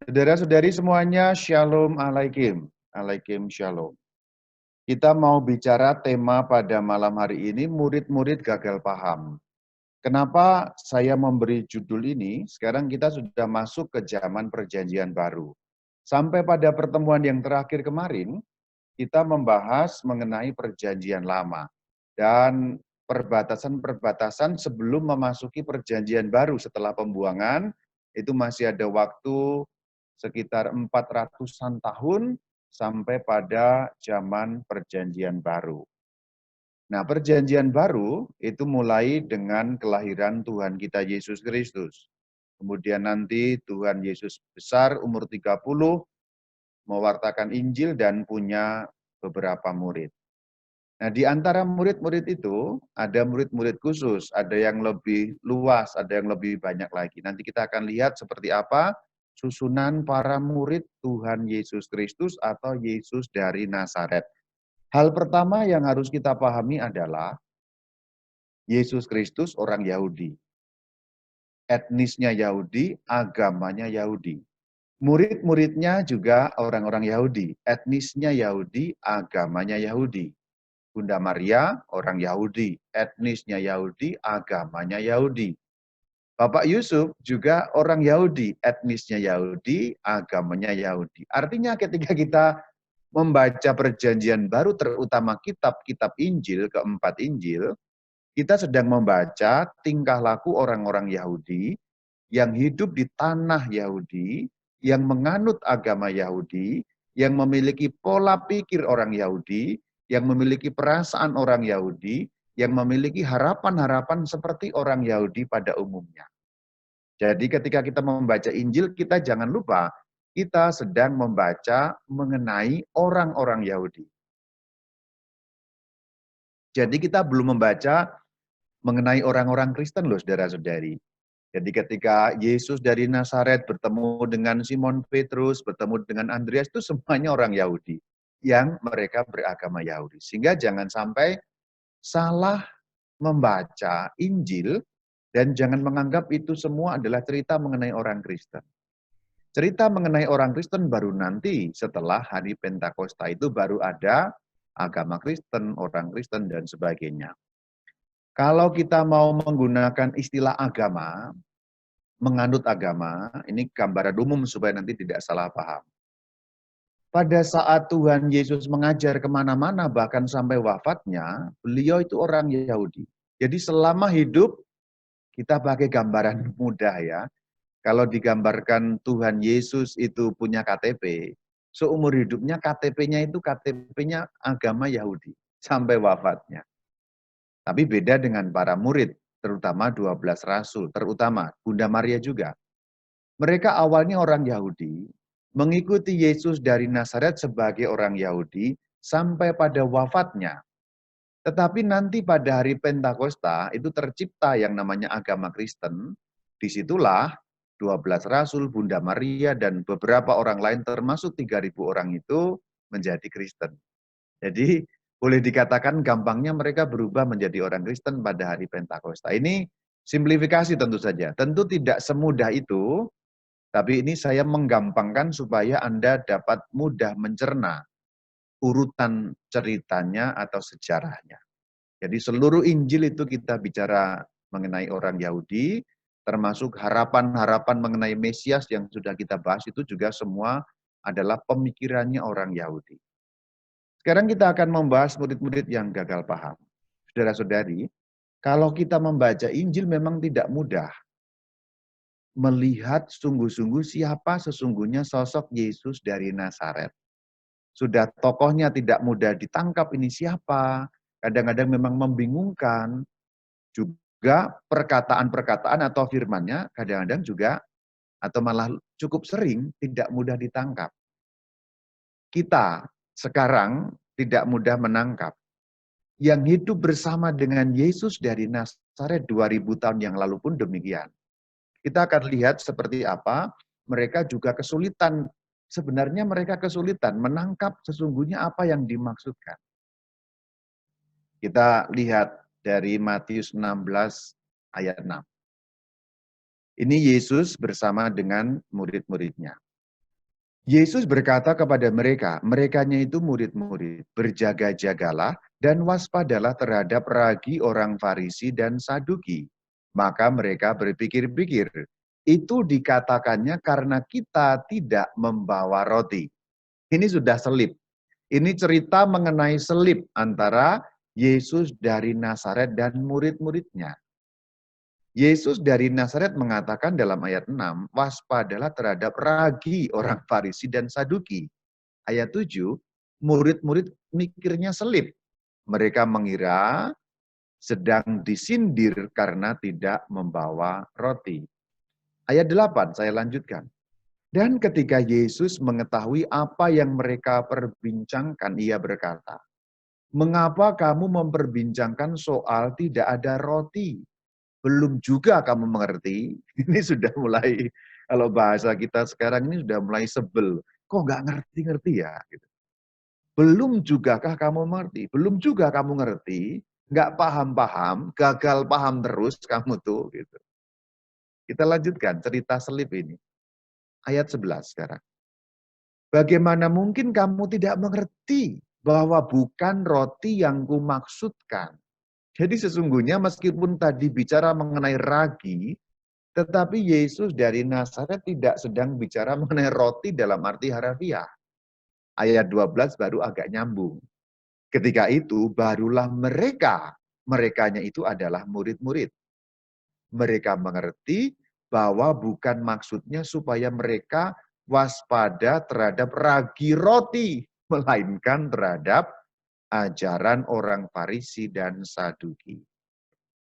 Saudara-saudari semuanya, Shalom Alaikum. Alaikum Shalom. Kita mau bicara tema pada malam hari ini, murid-murid gagal paham. Kenapa saya memberi judul ini? Sekarang kita sudah masuk ke zaman perjanjian baru. Sampai pada pertemuan yang terakhir kemarin, kita membahas mengenai perjanjian lama. Dan perbatasan-perbatasan sebelum memasuki perjanjian baru setelah pembuangan, itu masih ada waktu sekitar 400-an tahun sampai pada zaman perjanjian baru. Nah, perjanjian baru itu mulai dengan kelahiran Tuhan kita Yesus Kristus. Kemudian nanti Tuhan Yesus besar umur 30, mewartakan Injil dan punya beberapa murid. Nah, di antara murid-murid itu ada murid-murid khusus, ada yang lebih luas, ada yang lebih banyak lagi. Nanti kita akan lihat seperti apa susunan para murid Tuhan Yesus Kristus atau Yesus dari Nazaret. Hal pertama yang harus kita pahami adalah Yesus Kristus orang Yahudi. Etnisnya Yahudi, agamanya Yahudi. Murid-muridnya juga orang-orang Yahudi. Etnisnya Yahudi, agamanya Yahudi. Bunda Maria, orang Yahudi, etnisnya Yahudi, agamanya Yahudi. Bapak Yusuf juga orang Yahudi, etnisnya Yahudi, agamanya Yahudi. Artinya ketika kita membaca perjanjian baru, terutama kitab-kitab Injil, keempat Injil, kita sedang membaca tingkah laku orang-orang Yahudi yang hidup di tanah Yahudi, yang menganut agama Yahudi, yang memiliki pola pikir orang Yahudi, yang memiliki perasaan orang Yahudi, yang memiliki harapan-harapan seperti orang Yahudi pada umumnya. Jadi ketika kita membaca Injil, kita jangan lupa, kita sedang membaca mengenai orang-orang Yahudi. Jadi kita belum membaca mengenai orang-orang Kristen loh, saudara-saudari. Jadi ketika Yesus dari Nazaret bertemu dengan Simon Petrus, bertemu dengan Andreas, itu semuanya orang Yahudi yang mereka beragama Yahudi. Sehingga jangan sampai salah membaca Injil dan jangan menganggap itu semua adalah cerita mengenai orang Kristen. Cerita mengenai orang Kristen baru nanti setelah hari Pentakosta itu baru ada agama Kristen, orang Kristen, dan sebagainya. Kalau kita mau menggunakan istilah agama, menganut agama, ini gambaran umum supaya nanti tidak salah paham. Pada saat Tuhan Yesus mengajar kemana-mana, bahkan sampai wafatnya, beliau itu orang Yahudi. Jadi selama hidup, kita pakai gambaran mudah ya. Kalau digambarkan Tuhan Yesus itu punya KTP, seumur hidupnya KTP-nya itu KTP-nya agama Yahudi, sampai wafatnya. Tapi beda dengan para murid, terutama 12 rasul, terutama Bunda Maria juga. Mereka awalnya orang Yahudi, mengikuti Yesus dari Nazaret sebagai orang Yahudi sampai pada wafatnya. Tetapi nanti pada hari Pentakosta itu tercipta yang namanya agama Kristen. Disitulah 12 rasul, Bunda Maria, dan beberapa orang lain termasuk 3.000 orang itu menjadi Kristen. Jadi boleh dikatakan gampangnya mereka berubah menjadi orang Kristen pada hari Pentakosta. Ini simplifikasi tentu saja. Tentu tidak semudah itu, tapi ini saya menggampangkan supaya Anda dapat mudah mencerna urutan ceritanya atau sejarahnya. Jadi seluruh Injil itu kita bicara mengenai orang Yahudi, termasuk harapan-harapan mengenai Mesias yang sudah kita bahas itu juga semua adalah pemikirannya orang Yahudi. Sekarang kita akan membahas murid-murid yang gagal paham. Saudara-saudari, kalau kita membaca Injil memang tidak mudah melihat sungguh-sungguh siapa sesungguhnya sosok Yesus dari Nazaret. Sudah tokohnya tidak mudah ditangkap ini siapa, kadang-kadang memang membingungkan, juga perkataan-perkataan atau firmannya kadang-kadang juga atau malah cukup sering tidak mudah ditangkap. Kita sekarang tidak mudah menangkap. Yang hidup bersama dengan Yesus dari Nazaret 2000 tahun yang lalu pun demikian. Kita akan lihat seperti apa mereka juga kesulitan. Sebenarnya mereka kesulitan menangkap sesungguhnya apa yang dimaksudkan. Kita lihat dari Matius 16 ayat 6. Ini Yesus bersama dengan murid-muridnya. Yesus berkata kepada mereka, merekanya itu murid-murid, berjaga-jagalah dan waspadalah terhadap ragi orang Farisi dan Saduki. Maka mereka berpikir-pikir, itu dikatakannya karena kita tidak membawa roti. Ini sudah selip. Ini cerita mengenai selip antara Yesus dari Nazaret dan murid-muridnya. Yesus dari Nazaret mengatakan dalam ayat 6, waspadalah terhadap ragi orang Farisi dan Saduki. Ayat 7, murid-murid mikirnya selip. Mereka mengira sedang disindir karena tidak membawa roti. Ayat 8, saya lanjutkan. Dan ketika Yesus mengetahui apa yang mereka perbincangkan, ia berkata, mengapa kamu memperbincangkan soal tidak ada roti? Belum juga kamu mengerti, ini sudah mulai, kalau bahasa kita sekarang ini sudah mulai sebel. Kok nggak ngerti-ngerti ya? Gitu. Belum jugakah kamu mengerti? Belum juga kamu ngerti, nggak paham-paham, gagal paham terus kamu tuh. Gitu. Kita lanjutkan cerita selip ini. Ayat 11 sekarang. Bagaimana mungkin kamu tidak mengerti bahwa bukan roti yang kumaksudkan. Jadi sesungguhnya meskipun tadi bicara mengenai ragi, tetapi Yesus dari Nazaret tidak sedang bicara mengenai roti dalam arti harafiah. Ayat 12 baru agak nyambung. Ketika itu barulah merekanya itu adalah murid-murid. Mereka mengerti bahwa bukan maksudnya supaya mereka waspada terhadap ragi roti, melainkan terhadap ajaran orang Farisi dan Saduki.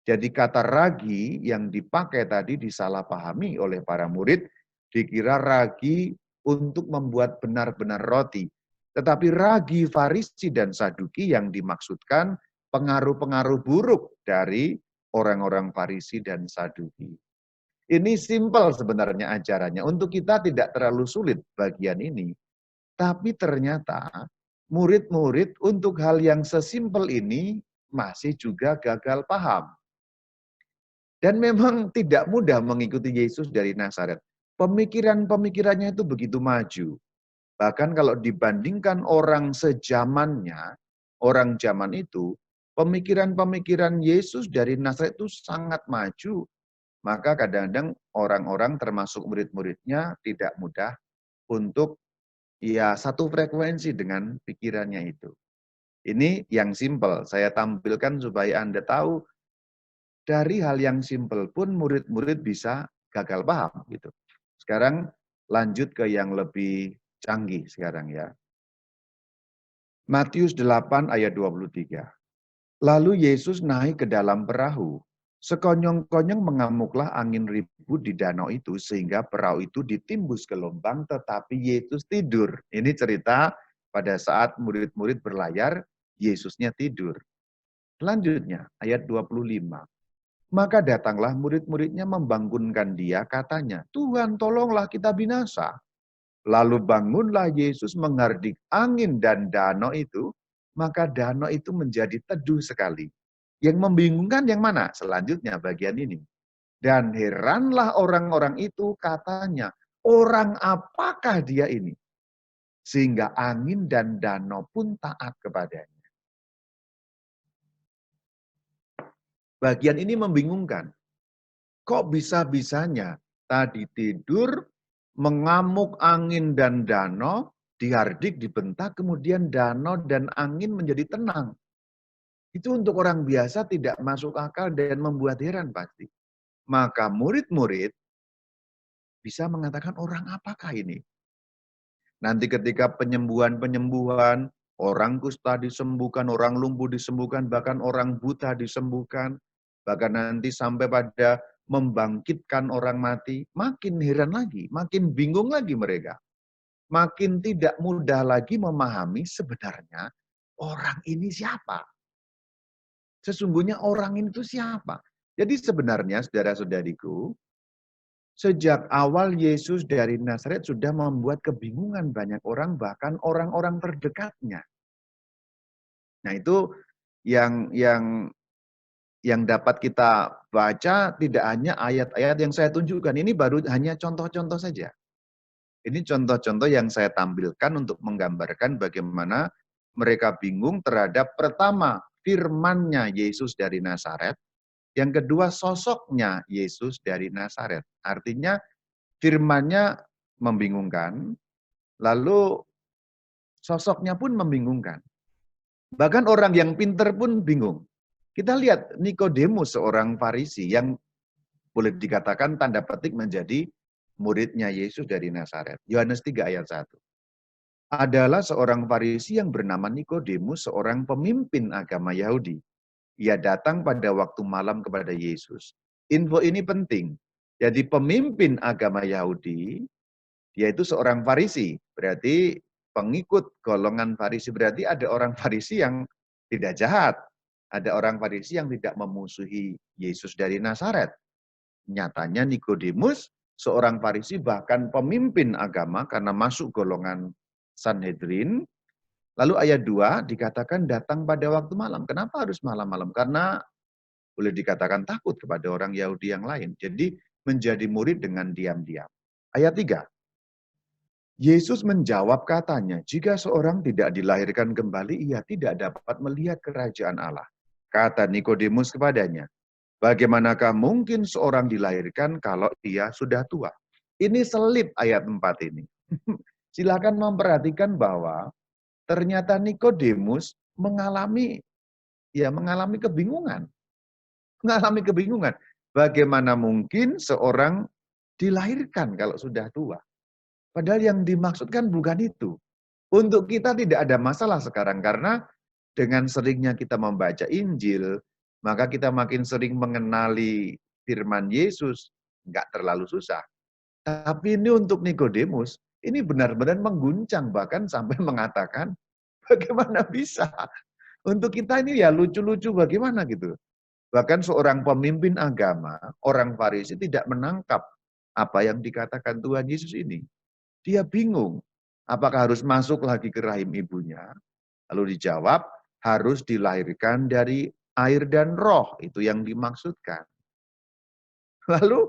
Jadi kata ragi yang dipakai tadi disalahpahami oleh para murid, dikira ragi untuk membuat benar-benar roti. Tetapi ragi Farisi dan Saduki yang dimaksudkan pengaruh-pengaruh buruk dari orang-orang Farisi dan Saduki. Ini simpel sebenarnya ajarannya. Untuk kita tidak terlalu sulit bagian ini. Tapi ternyata murid-murid untuk hal yang sesimpel ini masih juga gagal paham. Dan memang tidak mudah mengikuti Yesus dari Nazaret. Pemikiran-pemikirannya itu begitu maju. Bahkan kalau dibandingkan orang sejamannya, orang zaman itu, pemikiran-pemikiran Yesus dari Nazaret itu sangat maju. Maka kadang-kadang orang-orang termasuk murid-muridnya tidak mudah untuk ya satu frekuensi dengan pikirannya itu. Ini yang simpel, saya tampilkan supaya Anda tahu dari hal yang simpel pun murid-murid bisa gagal paham gitu. Sekarang lanjut ke yang lebih canggih sekarang ya. Matius 8 ayat 23. Lalu Yesus naik ke dalam perahu. Sekonyong-konyong mengamuklah angin ribut di danau itu sehingga perahu itu ditimbus gelombang tetapi Yesus tidur. Ini cerita pada saat murid-murid berlayar, Yesusnya tidur. Selanjutnya ayat 25. Maka datanglah murid-muridnya membangunkan dia, katanya, Tuhan tolonglah kita binasa. Lalu bangunlah Yesus menghardik angin dan danau itu, maka danau itu menjadi teduh sekali. Yang membingungkan yang mana? Selanjutnya bagian ini. Dan heranlah orang-orang itu katanya, orang apakah dia ini? Sehingga angin dan danau pun taat kepadanya. Bagian ini membingungkan. Kok bisa-bisanya tadi tidur, mengamuk angin dan danau, dihardik, dibentak, kemudian danau dan angin menjadi tenang. Itu untuk orang biasa tidak masuk akal dan membuat heran pasti. Maka murid-murid bisa mengatakan orang apakah ini? Nanti ketika penyembuhan-penyembuhan, orang kusta disembuhkan, orang lumpuh disembuhkan, bahkan orang buta disembuhkan, bahkan nanti sampai pada membangkitkan orang mati, makin heran lagi, makin bingung lagi mereka. Makin tidak mudah lagi memahami sebenarnya orang ini siapa. Sesungguhnya orang itu siapa. Jadi sebenarnya saudara-saudariku, sejak awal Yesus dari Nazaret sudah membuat kebingungan banyak orang, bahkan orang-orang terdekatnya. Nah itu yang dapat kita baca tidak hanya ayat-ayat yang saya tunjukkan, ini baru hanya contoh-contoh saja. Ini contoh-contoh yang saya tampilkan untuk menggambarkan bagaimana mereka bingung terhadap pertama, firman-Nya Yesus dari Nazaret, yang kedua sosoknya Yesus dari Nazaret. Artinya firman-Nya membingungkan, lalu sosoknya pun membingungkan. Bahkan orang yang pinter pun bingung. Kita lihat Nikodemus, seorang Farisi yang boleh dikatakan tanda petik menjadi muridnya Yesus dari Nazaret. Yohanes 3 ayat 1. Adalah seorang Farisi yang bernama Nikodemus, seorang pemimpin agama Yahudi. Ia datang pada waktu malam kepada Yesus. Info ini penting. Jadi pemimpin agama Yahudi, dia itu seorang Farisi. Berarti pengikut golongan Farisi. Berarti ada orang Farisi yang tidak jahat. Ada orang Farisi yang tidak memusuhi Yesus dari Nazaret. Nyatanya Nikodemus, seorang Farisi bahkan pemimpin agama karena masuk golongan Sanhedrin. Lalu ayat 2 dikatakan datang pada waktu malam. Kenapa harus malam-malam? Karena boleh dikatakan takut kepada orang Yahudi yang lain. Jadi menjadi murid dengan diam-diam. Ayat 3. Yesus menjawab katanya, jika seorang tidak dilahirkan kembali, ia tidak dapat melihat kerajaan Allah. Kata Nikodemus kepadanya, bagaimanakah mungkin seorang dilahirkan kalau ia sudah tua? Ini selip ayat 4 ini. Silakan memperhatikan bahwa ternyata Nikodemus mengalami kebingungan. Mengalami kebingungan. Bagaimana mungkin seorang dilahirkan kalau sudah tua? Padahal yang dimaksudkan bukan itu. Untuk kita tidak ada masalah sekarang karena dengan seringnya kita membaca Injil, maka kita makin sering mengenali firman Yesus, nggak terlalu susah. Tapi ini untuk Nikodemus, ini benar-benar mengguncang, bahkan sampai mengatakan, bagaimana bisa? Untuk kita ini ya lucu-lucu bagaimana gitu. Bahkan seorang pemimpin agama, orang Farisi tidak menangkap apa yang dikatakan Tuhan Yesus ini. Dia bingung, apakah harus masuk lagi ke rahim ibunya? Lalu dijawab, harus dilahirkan dari air dan roh, itu yang dimaksudkan. Lalu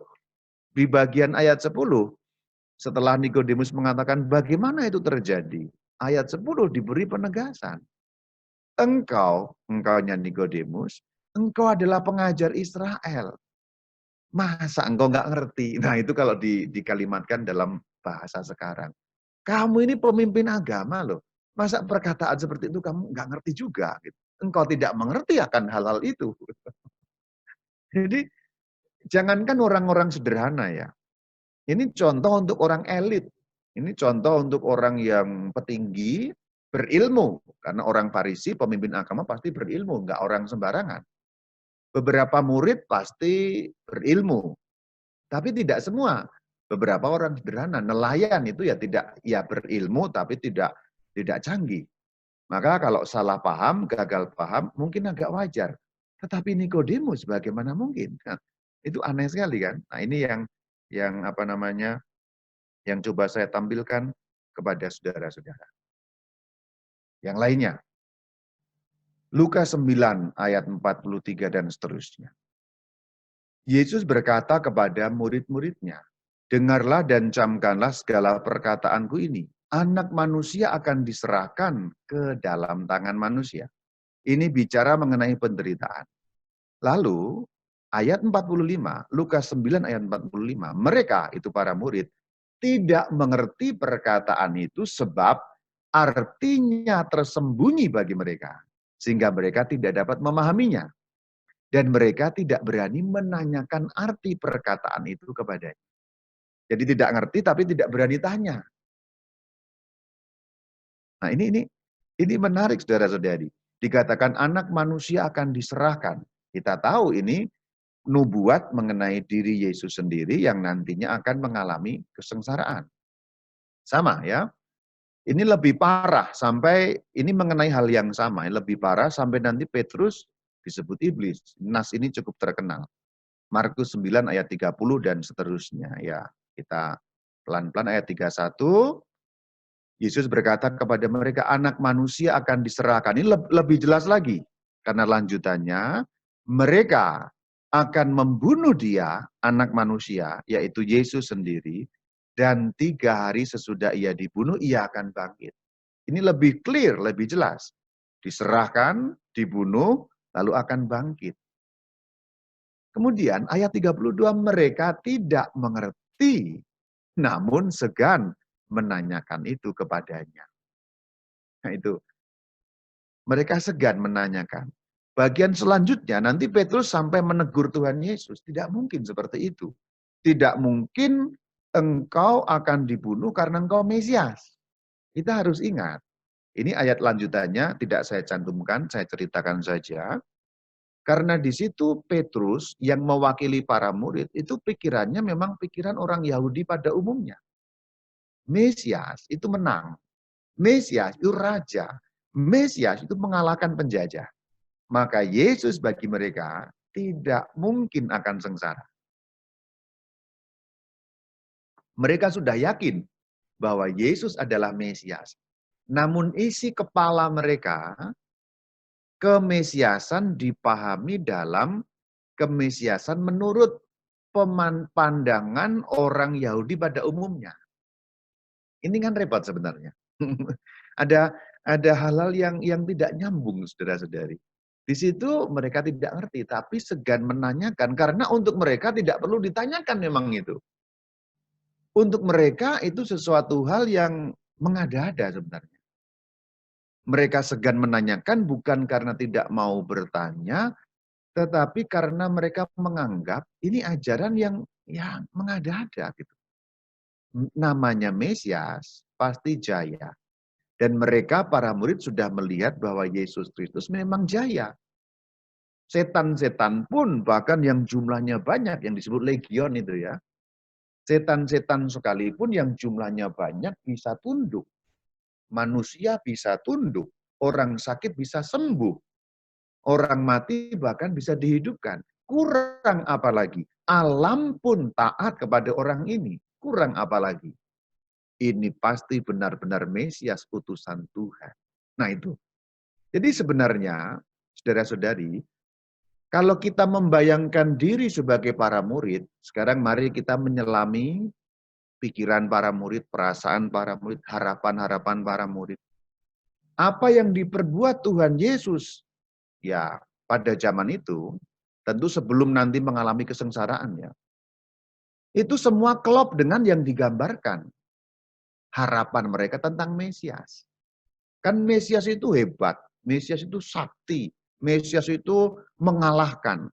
di bagian ayat 10, setelah Nikodemus mengatakan bagaimana itu terjadi, ayat 10 diberi penegasan. Engkaunya Nikodemus, engkau adalah pengajar Israel. Masa engkau nggak ngerti? Nah itu kalau dikalimatkan dalam bahasa sekarang. Kamu ini pemimpin agama loh. Masa perkataan seperti itu kamu nggak ngerti juga? Gitu. Engkau tidak mengerti akan hal-hal itu. Jadi jangankan orang-orang sederhana ya. Ini contoh untuk orang elit. Ini contoh untuk orang yang petinggi, berilmu. Karena orang Farisi, pemimpin agama pasti berilmu, nggak orang sembarangan. Beberapa murid pasti berilmu, tapi tidak semua. Beberapa orang sederhana, nelayan itu ya tidak ya berilmu tapi tidak canggih. Maka kalau salah paham, gagal paham mungkin agak wajar. Tetapi Nikodemus bagaimana mungkin? Nah, itu aneh sekali kan? Nah, ini yang apa namanya? Yang coba saya tampilkan kepada saudara-saudara. Yang lainnya, Lukas 9 ayat 43 dan seterusnya. Yesus berkata kepada murid-muridnya, dengarlah dan camkanlah segala perkataanku ini. Anak manusia akan diserahkan ke dalam tangan manusia. Ini bicara mengenai penderitaan. Lalu ayat 45, Lukas 9 ayat 45, mereka itu para murid tidak mengerti perkataan itu sebab artinya tersembunyi bagi mereka. Sehingga mereka tidak dapat memahaminya. Dan mereka tidak berani menanyakan arti perkataan itu kepadanya. Jadi tidak ngerti tapi tidak berani tanya. Nah ini menarik saudara-saudari. Dikatakan anak manusia akan diserahkan. Kita tahu ini nubuat mengenai diri Yesus sendiri yang nantinya akan mengalami kesengsaraan. Sama ya. Ini lebih parah sampai ini mengenai hal yang sama. Lebih parah sampai nanti Petrus disebut iblis. Nas ini cukup terkenal. Markus 9 ayat 30 dan seterusnya. Ya, kita pelan-pelan ayat 31. Yesus berkata kepada mereka, anak manusia akan diserahkan. Ini lebih jelas lagi. Karena lanjutannya, mereka akan membunuh dia, anak manusia, yaitu Yesus sendiri, Dan 3 hari sesudah ia dibunuh, ia akan bangkit. Ini lebih clear, lebih jelas. Diserahkan, dibunuh, lalu akan bangkit. Kemudian ayat 32, mereka tidak mengerti, namun segan menanyakan itu kepadanya. Nah itu, mereka segan menanyakan. Bagian selanjutnya nanti Petrus sampai menegur Tuhan Yesus. Tidak mungkin seperti itu. Tidak mungkin engkau akan dibunuh karena engkau Mesias. Kita harus ingat. Ini ayat lanjutannya tidak saya cantumkan, saya ceritakan saja. Karena di situ Petrus yang mewakili para murid itu pikirannya memang pikiran orang Yahudi pada umumnya. Mesias itu menang. Mesias itu raja. Mesias itu mengalahkan penjajah. Maka Yesus bagi mereka tidak mungkin akan sengsara. Mereka sudah yakin bahwa Yesus adalah Mesias. Namun isi kepala mereka, kemesiasan dipahami dalam kemesiasan menurut pandangan orang Yahudi pada umumnya. Ini kan repot sebenarnya. ada hal-hal yang tidak nyambung, saudara-saudari. Di situ mereka tidak ngerti, tapi segan menanyakan karena untuk mereka tidak perlu ditanyakan memang itu. Untuk mereka itu sesuatu hal yang mengada-ada sebenarnya. Mereka segan menanyakan bukan karena tidak mau bertanya, tetapi karena mereka menganggap ini ajaran yang mengada-ada gitu. Namanya Mesias pasti jaya. Dan mereka para murid sudah melihat bahwa Yesus Kristus memang jaya. Setan-setan pun bahkan yang jumlahnya banyak yang disebut legion itu ya. Setan-setan sekalipun yang jumlahnya banyak bisa tunduk. Manusia bisa tunduk. Orang sakit bisa sembuh. Orang mati bahkan bisa dihidupkan. Kurang apa lagi? Alam pun taat kepada orang ini. Kurang apa lagi? Ini pasti benar-benar Mesias utusan Tuhan. Nah itu. Jadi sebenarnya, saudara-saudari, kalau kita membayangkan diri sebagai para murid, sekarang mari kita menyelami pikiran para murid, perasaan para murid, harapan-harapan para murid. Apa yang diperbuat Tuhan Yesus, ya pada zaman itu, tentu sebelum nanti mengalami kesengsaraan ya, itu semua klop dengan yang digambarkan. Harapan mereka tentang Mesias. Kan Mesias itu hebat, Mesias itu sakti, Mesias itu mengalahkan.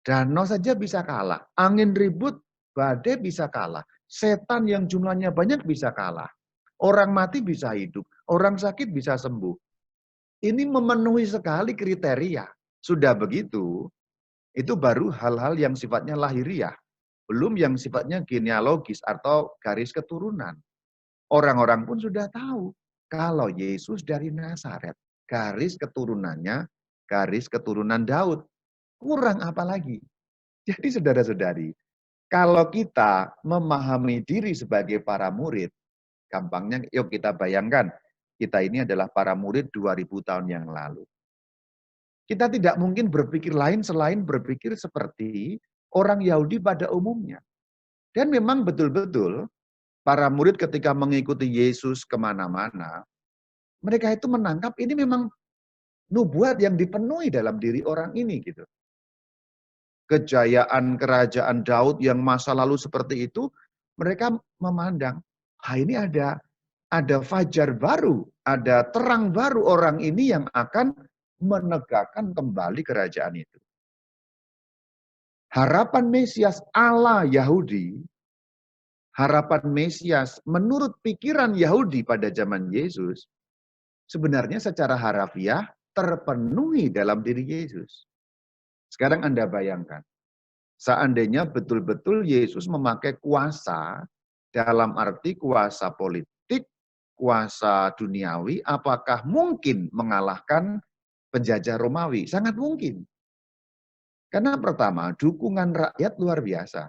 Danau saja bisa kalah, angin ribut, badai bisa kalah, setan yang jumlahnya banyak bisa kalah, orang mati bisa hidup, orang sakit bisa sembuh. Ini memenuhi sekali kriteria. Sudah begitu, itu baru hal-hal yang sifatnya lahiriah, belum yang sifatnya genealogis atau garis keturunan. Orang-orang pun sudah tahu kalau Yesus dari Nazaret, garis keturunannya, garis keturunan Daud. Kurang apa lagi? Jadi saudara-saudari, kalau kita memahami diri sebagai para murid, gampangnya yuk kita bayangkan, kita ini adalah para murid 2000 tahun yang lalu. Kita tidak mungkin berpikir lain selain berpikir seperti orang Yahudi pada umumnya. Dan memang betul-betul para murid ketika mengikuti Yesus kemana-mana, mereka itu menangkap ini memang nubuat yang dipenuhi dalam diri orang ini gitu. Kejayaan kerajaan Daud yang masa lalu seperti itu, mereka memandang, ini ada fajar baru, ada terang baru orang ini yang akan menegakkan kembali kerajaan itu. Harapan Mesias ala Yahudi, harapan Mesias menurut pikiran Yahudi pada zaman Yesus, sebenarnya secara harafiah terpenuhi dalam diri Yesus. Sekarang Anda bayangkan, seandainya betul-betul Yesus memakai kuasa dalam arti kuasa politik, kuasa duniawi, apakah mungkin mengalahkan penjajah Romawi? Sangat mungkin. Karena pertama, dukungan rakyat luar biasa.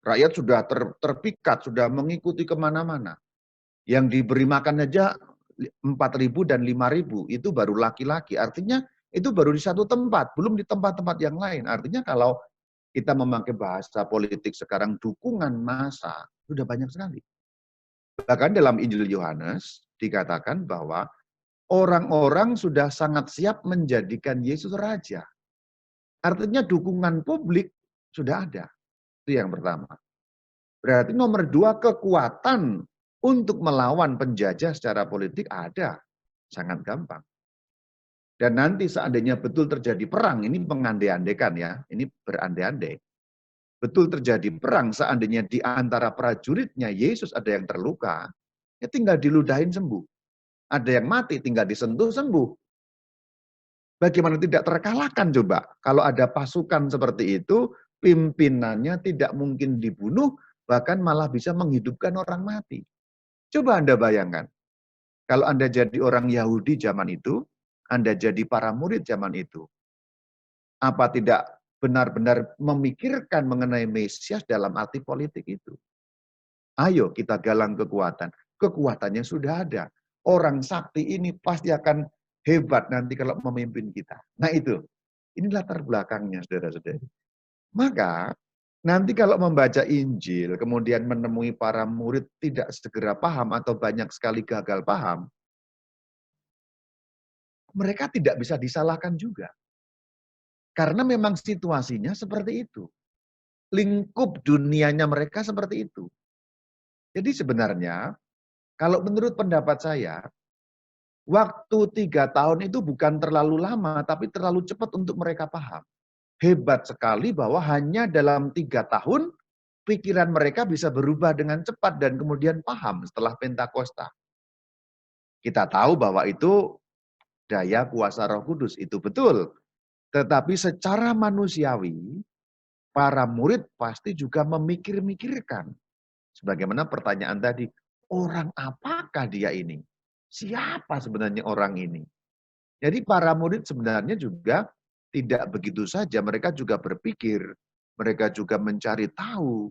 Rakyat sudah terpikat, sudah mengikuti kemana-mana. Yang diberi makan aja 4.000 dan 5.000, itu baru laki-laki. Artinya itu baru di satu tempat, belum di tempat-tempat yang lain. Artinya kalau kita memakai bahasa politik sekarang dukungan massa, sudah banyak sekali. Bahkan dalam Injil Yohanes dikatakan bahwa orang-orang sudah sangat siap menjadikan Yesus raja. Artinya dukungan publik sudah ada. Itu yang pertama. Berarti nomor dua, kekuatan untuk melawan penjajah secara politik ada. Sangat gampang. Dan nanti seandainya betul terjadi perang, ini mengandai-andaikan ya, ini berandai-andai. Betul terjadi perang, seandainya di antara prajuritnya Yesus ada yang terluka, ya tinggal diludahin sembuh. Ada yang mati, tinggal disentuh sembuh. Bagaimana tidak terkalahkan coba? Kalau ada pasukan seperti itu, pimpinannya tidak mungkin dibunuh, bahkan malah bisa menghidupkan orang mati. Coba Anda bayangkan, kalau Anda jadi orang Yahudi zaman itu, Anda jadi para murid zaman itu, apa tidak benar-benar memikirkan mengenai Mesias dalam arti politik itu? Ayo kita galang kekuatan. Kekuatannya sudah ada. Orang sakti ini pasti akan hebat nanti kalau memimpin kita. Nah itu, ini latar belakangnya saudara-saudari. Maka nanti kalau membaca Injil, kemudian menemui para murid tidak segera paham atau banyak sekali gagal paham, mereka tidak bisa disalahkan juga. Karena memang situasinya seperti itu. Lingkup dunianya mereka seperti itu. Jadi sebenarnya, kalau menurut pendapat saya, waktu 3 tahun itu bukan terlalu lama, tapi terlalu cepat untuk mereka paham. Hebat sekali bahwa hanya dalam 3 tahun, pikiran mereka bisa berubah dengan cepat dan kemudian paham setelah Pentakosta. Kita tahu bahwa itu daya kuasa Roh Kudus, itu betul. Tetapi secara manusiawi, para murid pasti juga memikir-mikirkan. Sebagaimana pertanyaan tadi, orang apakah dia ini? Siapa sebenarnya orang ini? Jadi para murid sebenarnya juga tidak begitu saja, mereka juga berpikir, mereka juga mencari tahu.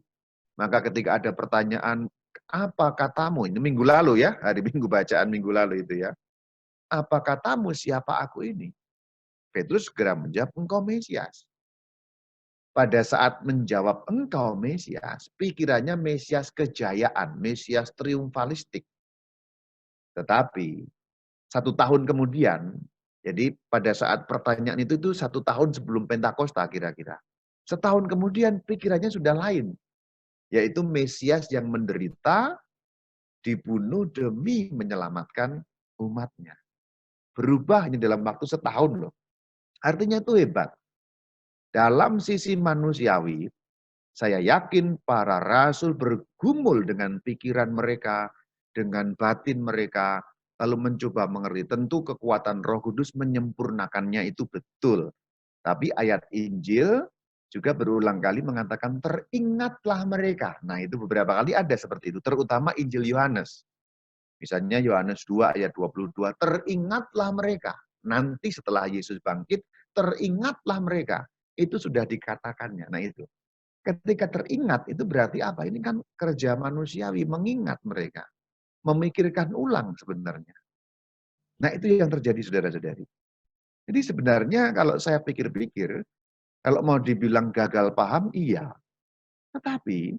Maka ketika ada pertanyaan, apa katamu? Ini minggu lalu ya, hari Minggu bacaan minggu lalu itu ya. Apa katamu, siapa aku ini? Petrus segera menjawab, engkau Mesias. Pada saat menjawab engkau Mesias, pikirannya Mesias kejayaan, Mesias triumfalistik. Tetapi 1 tahun kemudian, jadi pada saat pertanyaan itu 1 tahun sebelum Pentakosta kira-kira. Setahun kemudian pikirannya sudah lain, yaitu Mesias yang menderita, dibunuh demi menyelamatkan umatnya. Berubah hanya dalam waktu setahun loh. Artinya itu hebat. Dalam sisi manusiawi, saya yakin para rasul bergumul dengan pikiran mereka, dengan batin mereka, lalu mencoba mengerti. Tentu kekuatan Roh Kudus menyempurnakannya itu betul. Tapi ayat Injil juga berulang kali mengatakan teringatlah mereka. Nah itu beberapa kali ada seperti itu, terutama Injil Yohanes. Misalnya Yohanes 2 ayat 22, teringatlah mereka. Nanti setelah Yesus bangkit, teringatlah mereka. Itu sudah dikatakannya. Nah itu. Ketika teringat itu berarti apa? Ini kan kerja manusiawi, mengingat mereka. Memikirkan ulang sebenarnya. Nah itu yang terjadi saudara-saudari. Jadi sebenarnya kalau saya pikir-pikir, kalau mau dibilang gagal paham, iya. Tetapi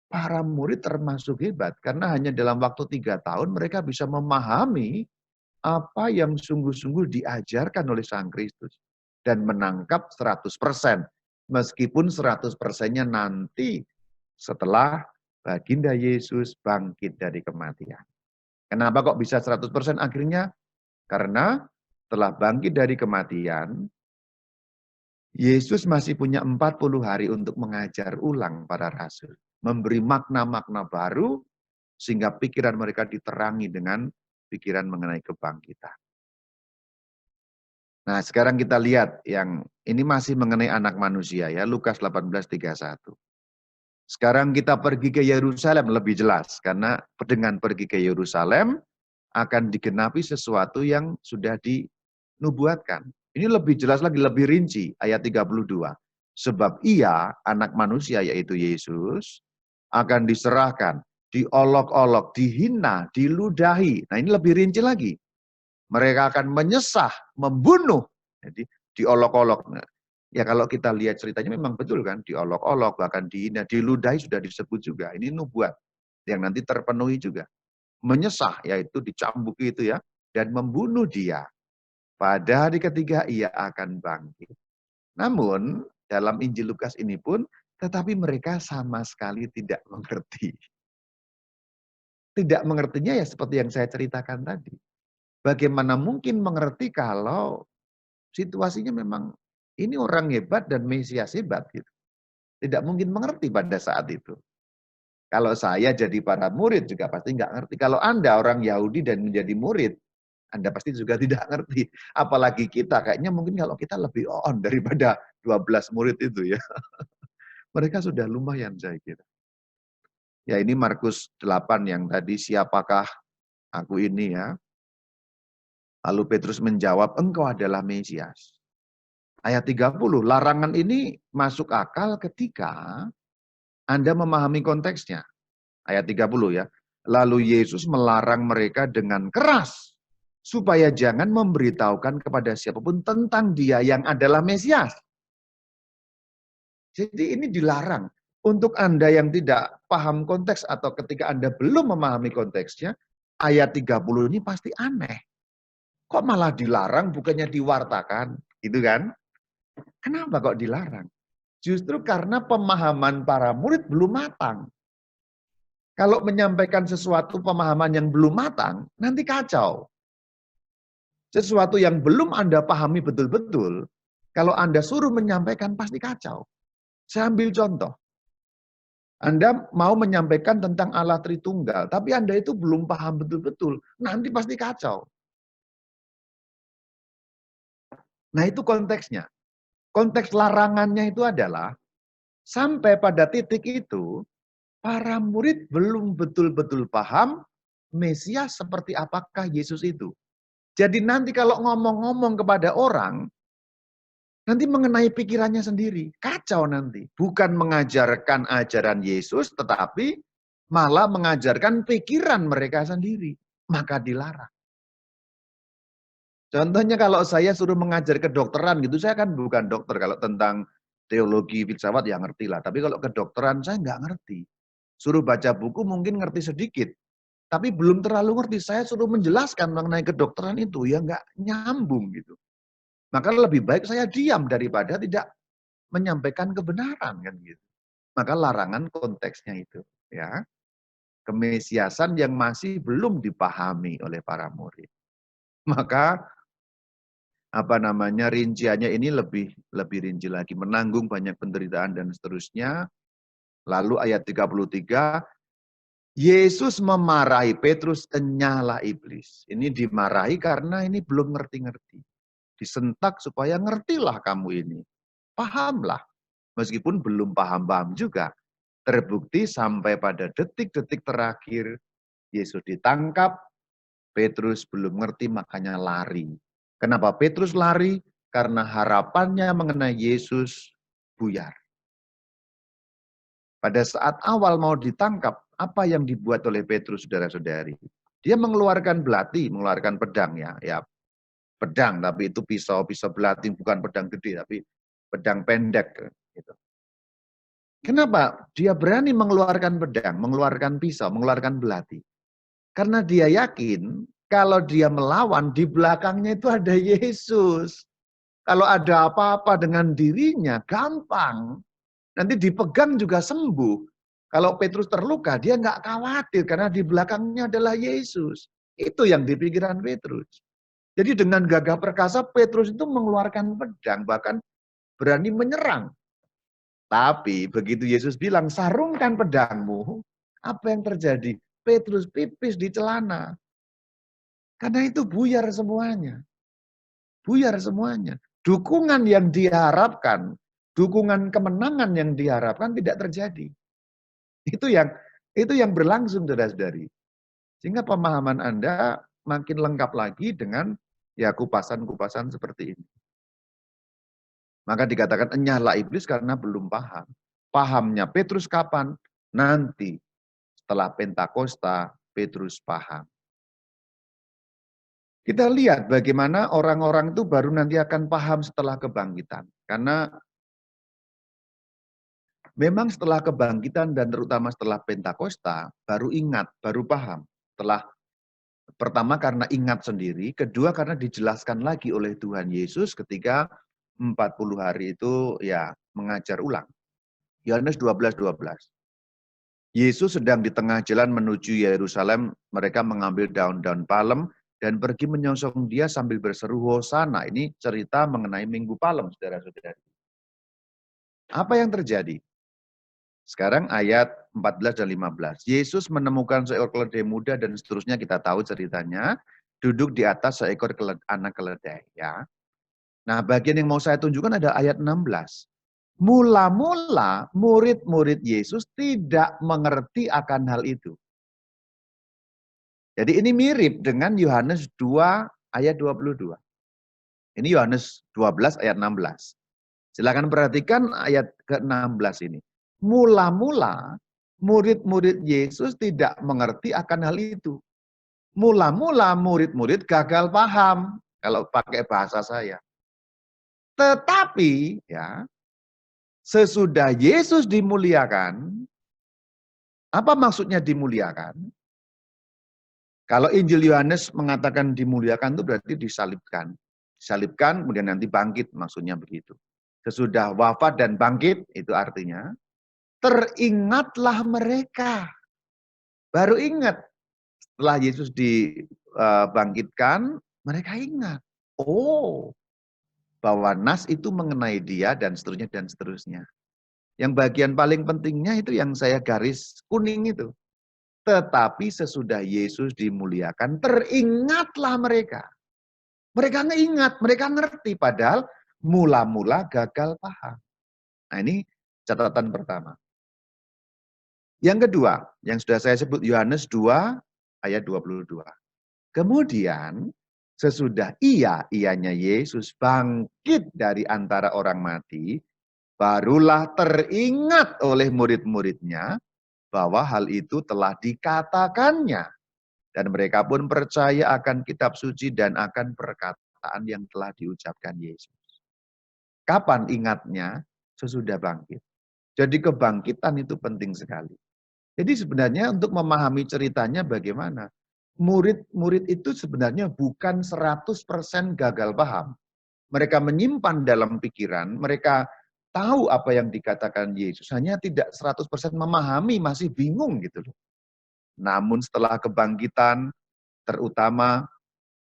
para murid termasuk hebat. Karena hanya dalam waktu 3 tahun mereka bisa memahami apa yang sungguh-sungguh diajarkan oleh Sang Kristus. Dan menangkap 100%. Meskipun 100%-nya nanti setelah baginda Yesus bangkit dari kematian. Kenapa kok bisa 100% akhirnya? Karena setelah bangkit dari kematian, Yesus masih punya 40 hari untuk mengajar ulang para rasul. Memberi makna-makna baru, sehingga pikiran mereka diterangi dengan pikiran mengenai kebangkitan. Nah, sekarang kita lihat yang ini masih mengenai anak manusia ya, Lukas 18:31. Sekarang kita pergi ke Yerusalem lebih jelas, karena dengan pergi ke Yerusalem akan digenapi sesuatu yang sudah dinubuatkan. Ini lebih jelas lagi, lebih rinci, ayat 32. Sebab ia, anak manusia yaitu Yesus, akan diserahkan, diolok-olok, dihina, diludahi. Nah ini lebih rinci lagi. Mereka akan menyesah, membunuh. Jadi diolok-olok. Ya kalau kita lihat ceritanya memang betul kan, diolok-olok, bahkan dihina, diludahi sudah disebut juga. Ini nubuat yang nanti terpenuhi juga. Menyesah, yaitu dicambuki itu ya, dan membunuh dia. Pada hari ketiga ia akan bangkit. Namun dalam Injil Lukas ini pun, tetapi mereka sama sekali tidak mengerti. Tidak mengertinya ya seperti yang saya ceritakan tadi. Bagaimana mungkin mengerti kalau situasinya memang ini orang hebat dan Mesias hebat gitu. Tidak mungkin mengerti pada saat itu. Kalau saya jadi para murid juga pasti nggak ngerti. Kalau Anda orang Yahudi dan menjadi murid, Anda pasti juga tidak ngerti. Apalagi kita, kayaknya mungkin kalau kita lebih on daripada 12 murid itu ya. Mereka sudah lumayan saya kira. Ya ini Markus 8 yang tadi, siapakah aku ini ya. Lalu Petrus menjawab, engkau adalah Mesias. Ayat 30, larangan ini masuk akal ketika Anda memahami konteksnya. Ayat 30 ya. Lalu Yesus melarang mereka dengan keras supaya jangan memberitahukan kepada siapapun tentang dia yang adalah Mesias. Jadi ini dilarang. Untuk Anda yang tidak paham konteks atau ketika Anda belum memahami konteksnya, ayat 30 ini pasti aneh. Kok malah dilarang bukannya diwartakan, gitu kan? Kenapa kok dilarang? Justru karena pemahaman para murid belum matang. Kalau menyampaikan sesuatu pemahaman yang belum matang, nanti kacau. Sesuatu yang belum Anda pahami betul-betul, kalau Anda suruh menyampaikan pasti kacau. Saya ambil contoh. Anda mau menyampaikan tentang Allah Tritunggal, tapi Anda itu belum paham betul-betul, nanti pasti kacau. Nah itu konteksnya. Konteks larangannya itu adalah, sampai pada titik itu, para murid belum betul-betul paham Mesias seperti apakah Yesus itu. Jadi nanti kalau ngomong-ngomong kepada orang, nanti mengenai pikirannya sendiri. Kacau nanti. Bukan mengajarkan ajaran Yesus, tetapi malah mengajarkan pikiran mereka sendiri. Maka dilarang. Contohnya kalau saya suruh mengajar kedokteran gitu, saya kan bukan dokter. Kalau tentang teologi filsafat ya ngerti lah. Tapi kalau kedokteran saya nggak ngerti. Suruh baca buku mungkin ngerti sedikit. Tapi belum terlalu ngerti. Saya suruh menjelaskan mengenai kedokteran itu, ya nggak nyambung gitu. Maka lebih baik saya diam daripada tidak menyampaikan kebenaran kan gitu. Maka larangan konteksnya itu ya. Kemesiasan yang masih belum dipahami oleh para murid. Maka rinciannya ini lebih rinci lagi, menanggung banyak penderitaan dan seterusnya. Lalu ayat 33, Yesus memarahi Petrus, enyahlah iblis. Ini dimarahi karena ini belum ngerti-ngerti. Disentak supaya ngertilah kamu ini. Pahamlah. Meskipun belum paham-paham juga. Terbukti sampai pada detik-detik terakhir, Yesus ditangkap, Petrus belum ngerti makanya lari. Kenapa Petrus lari? Karena harapannya mengenai Yesus buyar. Pada saat awal mau ditangkap, apa yang dibuat oleh Petrus, saudara-saudari? Dia mengeluarkan belati, mengeluarkan pedang ya. Ya, pedang, tapi itu pisau belati, bukan pedang gede, tapi pedang pendek. Gitu. Kenapa? Dia berani mengeluarkan pedang, mengeluarkan pisau, mengeluarkan belati. Karena dia yakin kalau dia melawan, di belakangnya itu ada Yesus. Kalau ada apa-apa dengan dirinya, gampang. Nanti dipegang juga sembuh. Kalau Petrus terluka, dia nggak khawatir karena di belakangnya adalah Yesus. Itu yang di pikiran Petrus. Jadi dengan gagah perkasa, Petrus itu mengeluarkan pedang, bahkan berani menyerang. Tapi begitu Yesus bilang, sarungkan pedangmu, apa yang terjadi? Petrus pipis di celana. Karena itu buyar semuanya. Buyar semuanya. Dukungan yang diharapkan, dukungan kemenangan yang diharapkan tidak terjadi. Itu yang berlangsung, saudara-saudari. Sehingga pemahaman Anda makin lengkap lagi dengan ya kupasan-kupasan seperti ini. Maka dikatakan enyahlah iblis karena belum paham. Pahamnya Petrus kapan? Nanti setelah Pentakosta Petrus paham. Kita lihat bagaimana orang-orang itu baru nanti akan paham setelah kebangkitan. Karena memang setelah kebangkitan dan terutama setelah Pentakosta, baru ingat, baru paham. Pertama karena ingat sendiri, kedua karena dijelaskan lagi oleh Tuhan Yesus ketika 40 hari itu ya mengajar ulang. Yohanes 12:12. Yesus sedang di tengah jalan menuju Yerusalem, mereka mengambil daun-daun palem dan pergi menyongsong dia sambil berseru Hosana. Ini cerita mengenai Minggu Palem, saudara-saudara. Apa yang terjadi? Sekarang ayat 14 dan 15. Yesus menemukan seekor keledai muda dan seterusnya kita tahu ceritanya. Duduk di atas seekor anak keledai. Ya. Nah bagian yang mau saya tunjukkan ada ayat 16. Mula-mula murid-murid Yesus tidak mengerti akan hal itu. Jadi ini mirip dengan Yohanes 2 ayat 22. Ini Yohanes 12 ayat 16. Silakan perhatikan ayat ke-16 ini. Mula-mula murid-murid Yesus tidak mengerti akan hal itu. Mula-mula murid-murid gagal paham kalau pakai bahasa saya. Tetapi ya, sesudah Yesus dimuliakan, apa maksudnya dimuliakan? Kalau Injil Yohanes mengatakan dimuliakan itu berarti disalibkan. Disalibkan kemudian nanti bangkit, maksudnya begitu. Sesudah wafat dan bangkit, itu artinya teringatlah mereka. Baru ingat. Setelah Yesus dibangkitkan, mereka ingat. Oh, bahwa nas itu mengenai dia dan seterusnya dan seterusnya. Yang bagian paling pentingnya itu yang saya garis kuning itu. Tetapi sesudah Yesus dimuliakan, teringatlah mereka. Mereka ngeingat, mereka ngerti. Padahal mula-mula gagal paham. Nah ini catatan pertama. Yang kedua, yang sudah saya sebut Yohanes 2 ayat 22. Kemudian sesudah ianya Yesus bangkit dari antara orang mati, barulah teringat oleh murid-muridnya bahwa hal itu telah dikatakannya. Dan mereka pun percaya akan kitab suci dan akan perkataan yang telah diucapkan Yesus. Kapan ingatnya? Sesudah bangkit. Jadi kebangkitan itu penting sekali. Jadi sebenarnya untuk memahami ceritanya bagaimana? Murid-murid itu sebenarnya bukan 100% gagal paham. Mereka menyimpan dalam pikiran, mereka tahu apa yang dikatakan Yesus, hanya tidak 100% memahami, masih bingung gitu loh. Namun setelah kebangkitan, terutama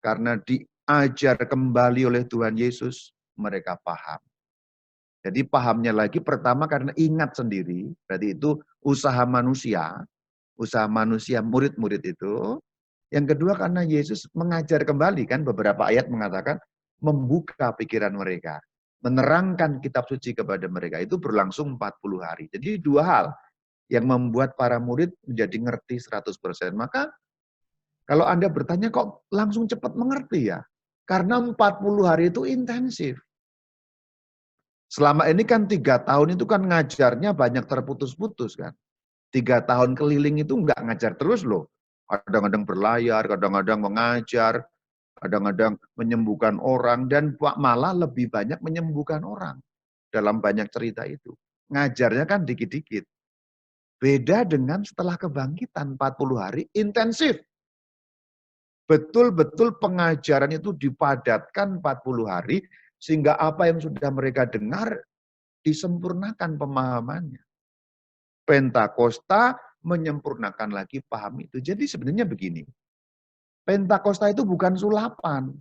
karena diajar kembali oleh Tuhan Yesus, mereka paham. Jadi pahamnya lagi pertama karena ingat sendiri, berarti itu usaha manusia murid-murid itu. Yang kedua karena Yesus mengajar kembali, kan beberapa ayat mengatakan membuka pikiran mereka, menerangkan kitab suci kepada mereka. Itu berlangsung 40 hari. Jadi dua hal yang membuat para murid menjadi ngerti 100%. Maka kalau Anda bertanya kok langsung cepat mengerti ya? Karena 40 hari itu intensif. Selama ini kan 3 tahun itu kan ngajarnya banyak terputus-putus kan. 3 tahun keliling itu nggak ngajar terus loh. Kadang-kadang berlayar, kadang-kadang mengajar, kadang-kadang menyembuhkan orang, dan malah lebih banyak menyembuhkan orang dalam banyak cerita itu. Ngajarnya kan dikit-dikit. Beda dengan setelah kebangkitan 40 hari intensif. Betul-betul pengajaran itu dipadatkan 40 hari, sehingga apa yang sudah mereka dengar disempurnakan pemahamannya. Pentakosta menyempurnakan lagi paham itu. Jadi sebenarnya begini, Pentakosta itu bukan sulapan.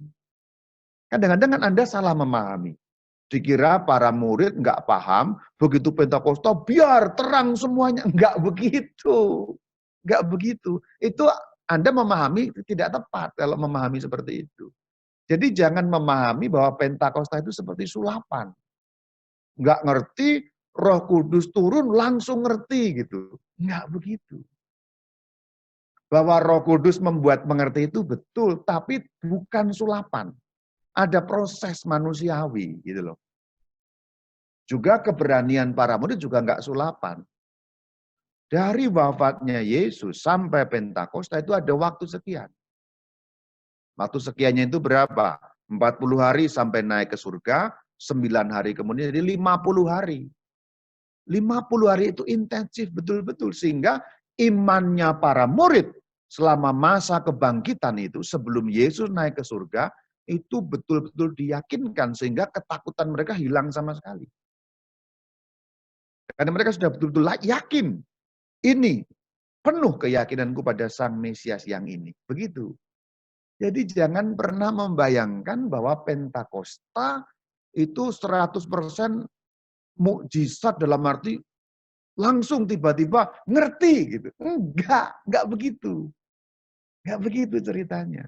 Kadang-kadang kan Anda salah memahami. Dikira para murid nggak paham, begitu Pentakosta biar terang semuanya. Nggak begitu. Nggak begitu. Itu Anda memahami tidak tepat kalau memahami seperti itu. Jadi jangan memahami bahwa Pentakosta itu seperti sulapan. Nggak ngerti, Roh Kudus turun langsung ngerti gitu. Nggak begitu. Bahwa Roh Kudus membuat mengerti itu betul, tapi bukan sulapan. Ada proses manusiawi gitu loh. Juga keberanian para murid juga nggak sulapan. Dari wafatnya Yesus sampai Pentakosta itu ada waktu sekian. Waktu sekiannya itu berapa? 40 hari sampai naik ke surga, 9 hari kemudian jadi 50 hari. 50 hari itu intensif betul-betul sehingga imannya para murid selama masa kebangkitan itu sebelum Yesus naik ke surga itu betul-betul diyakinkan sehingga ketakutan mereka hilang sama sekali. Karena mereka sudah betul-betul yakin ini penuh keyakinanku pada Sang Mesias yang ini. Begitu. Jadi jangan pernah membayangkan bahwa Pentakosta itu 100% mukjizat dalam arti langsung tiba-tiba ngerti gitu. Enggak begitu. Enggak begitu ceritanya.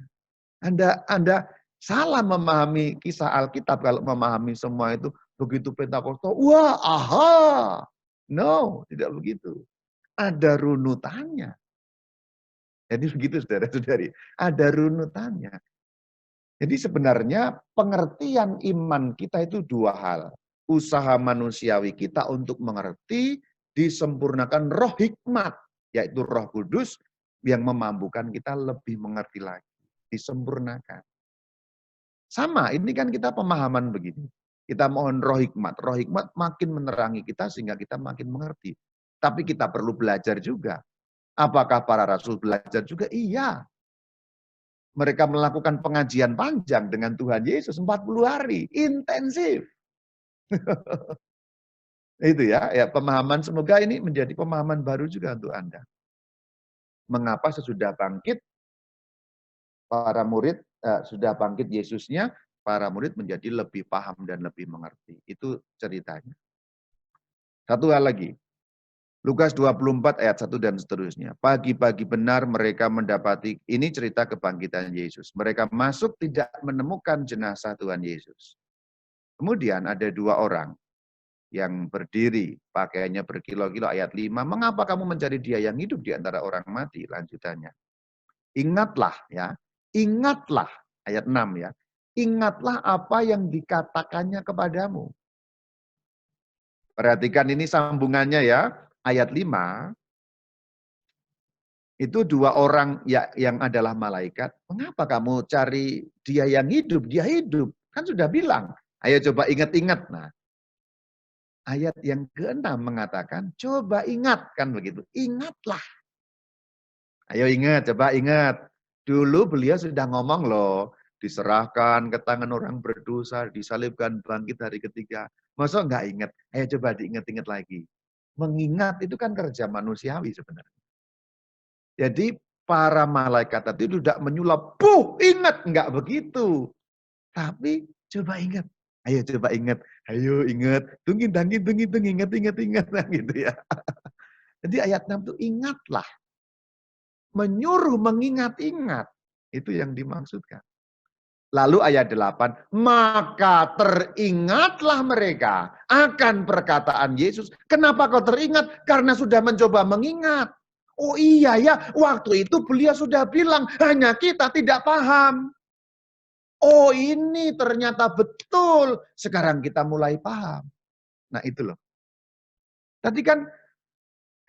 Anda salah memahami kisah Alkitab kalau memahami semua itu begitu Pentakosta, wah, aha. No, tidak begitu. Ada runutannya. Jadi begitu saudara-saudari, ada runutannya. Jadi sebenarnya pengertian iman kita itu dua hal. Usaha manusiawi kita untuk mengerti, disempurnakan roh hikmat, yaitu Roh Kudus yang memampukan kita lebih mengerti lagi, disempurnakan. Sama, ini kan kita pemahaman begini. Kita mohon roh hikmat makin menerangi kita sehingga kita makin mengerti. Tapi kita perlu belajar juga. Apakah para rasul belajar juga? Iya. Mereka melakukan pengajian panjang dengan Tuhan Yesus 40 hari, intensif. Itu ya pemahaman, semoga ini menjadi pemahaman baru juga untuk Anda. Mengapa sesudah bangkit para murid sudah bangkit Yesusnya, para murid menjadi lebih paham dan lebih mengerti. Itu ceritanya. Satu hal lagi. Lukas 24 ayat 1 dan seterusnya. Pagi-pagi benar mereka mendapati, ini cerita kebangkitan Yesus. Mereka masuk tidak menemukan jenazah Tuhan Yesus. Kemudian ada dua orang yang berdiri, pakaiannya berkilo-kilo, ayat 5. Mengapa kamu mencari dia yang hidup di antara orang mati? Lanjutannya. Ingatlah ya, ingatlah, ayat 6 ya. Ingatlah apa yang dikatakannya kepadamu. Perhatikan ini sambungannya ya, ayat 5. Itu dua orang yang adalah malaikat. Mengapa kamu cari dia yang hidup? Dia hidup. Kan sudah bilang. Ayo coba ingat-ingat. Nah, ayat yang ke-6 mengatakan, coba ingat. Kan begitu. Ingatlah. Ayo ingat, coba ingat. Dulu beliau sudah ngomong loh. Diserahkan ke tangan orang berdosa. Disalibkan bangkit hari ketiga. Masa enggak ingat? Ayo coba diingat-ingat lagi. Mengingat itu kan kerja manusiawi sebenarnya. Jadi para malaikat tadi tidak menyulap, ingat, enggak begitu. Tapi coba ingat, ayo coba ingat, ayo ingat, tungin, ingat, nah, gitu ya. Jadi ayat 6 itu ingatlah, menyuruh mengingat-ingat, itu yang dimaksudkan. Lalu ayat 8, maka teringatlah mereka akan perkataan Yesus. Kenapa kau teringat? Karena sudah mencoba mengingat. Oh iya ya, waktu itu beliau sudah bilang, hanya kita tidak paham. Oh ini ternyata betul, sekarang kita mulai paham. Nah itu loh. Tadi kan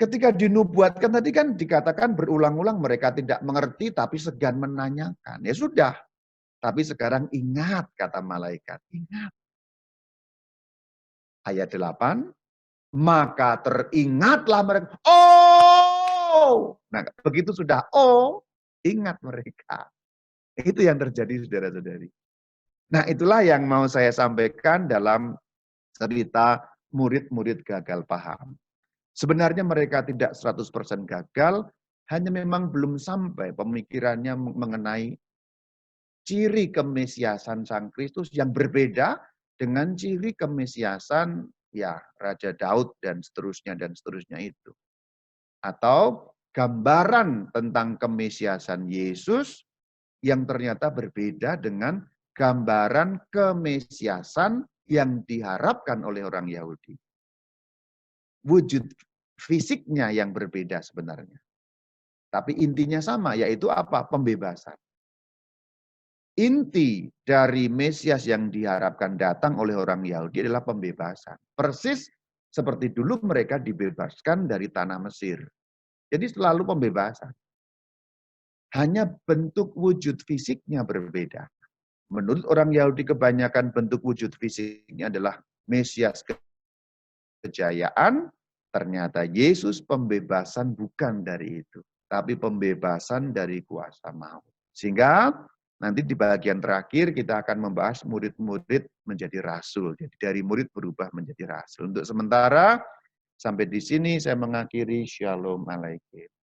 ketika dinubuatkan tadi kan dikatakan berulang-ulang mereka tidak mengerti tapi segan menanyakan. Ya sudah, tapi sekarang ingat kata malaikat, ingat. Ayat 8, maka teringatlah mereka. Oh! Nah begitu sudah ingat mereka. Itu yang terjadi saudara-saudari. Nah itulah yang mau saya sampaikan dalam cerita murid-murid gagal paham. Sebenarnya mereka tidak 100% gagal, hanya memang belum sampai pemikirannya mengenai ciri kemesiasan Sang Kristus yang berbeda dengan ciri kemesiasan ya Raja Daud dan seterusnya itu. Atau gambaran tentang kemesiasan Yesus yang ternyata berbeda dengan gambaran kemesiasan yang diharapkan oleh orang Yahudi. Wujud fisiknya yang berbeda sebenarnya. Tapi intinya sama, yaitu apa? Pembebasan. Inti dari Mesias yang diharapkan datang oleh orang Yahudi adalah pembebasan. Persis seperti dulu mereka dibebaskan dari tanah Mesir. Jadi selalu pembebasan. Hanya bentuk wujud fisiknya berbeda. Menurut orang Yahudi kebanyakan bentuk wujud fisiknya adalah Mesias kejayaan, ternyata Yesus pembebasan bukan dari itu, tapi pembebasan dari kuasa maut. Sehingga nanti di bagian terakhir kita akan membahas murid-murid menjadi rasul. Jadi dari murid berubah menjadi rasul. Untuk sementara sampai di sini saya mengakhiri. Shalom alaikum.